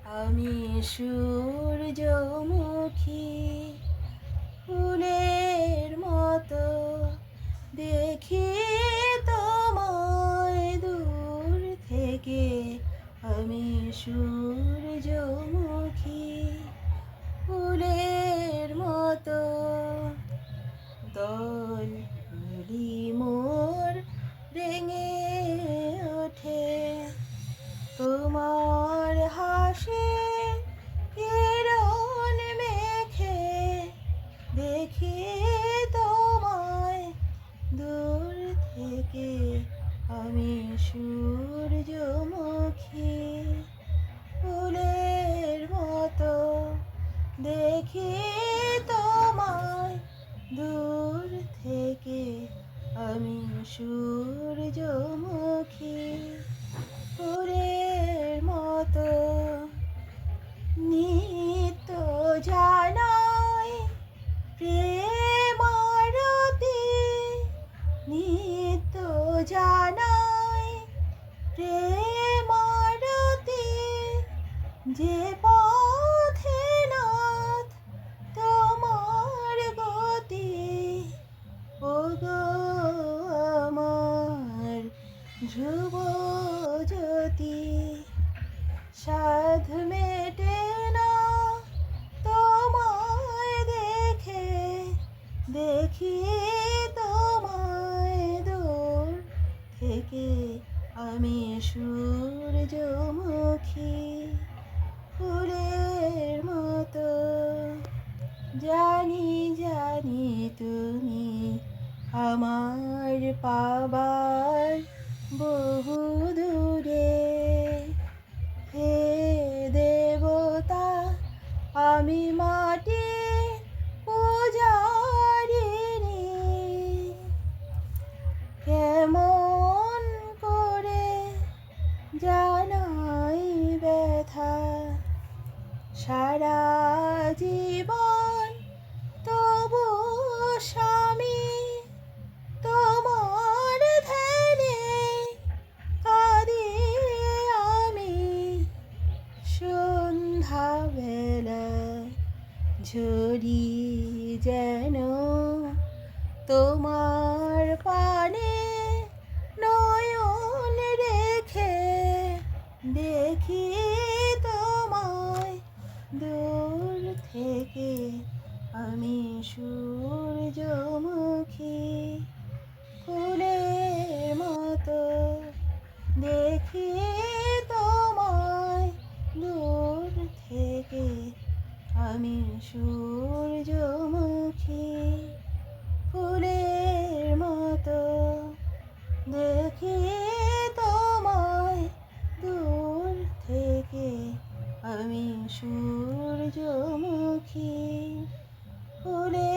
আমি সূর্যমুখী ফুলের মতো দেখি তোমায় দূর থেকে। আমি সূর্যমুখী ফুলের মতো দল ফুলি মোর রেঙে ওঠে তোমার হাসি কিরণ মেখে দেখি তোমায় দূর থেকে। আমি সূর্যমুখী ফুলের মতো দেখি তোমায় দূর থেকে। আমি সূর্যমুখী ফুলের মতো নিত্য জানাই প্রেম আরতি, নিত্য জানাই প্রেম আরতি। যে পথে নাথ তোমার গতি, ওগো আমার ধ্রুব জ্যোতি। সাধ মেটে না তোমায় দেখে, দেখি তোমায় দূর থেকে। আমি সূর্যমুখী ফুলের মতো জানি জানি তুমি আমার পাবার বহু দূরে। হে দেবতা আমি মাটি পূজারিণী, কেমন করে জানাই ব্যথা। সারা জীবন তবু স্বামী তোমার ধ্যানে কাঁদি আমি। সন্ধ্যা বেলা ঝরি যেন তোমার পানে নয়ন রেখে দেখি তোমায় দূর থেকে। আমি সূর্যমুখী ফুলের মতো দেখি তোমায় দূর থেকে। আমি সূর্যমুখী ফুলের মতো দেখি তোমায় দূর থেকে। আমি সূর্যমুখী ফুলের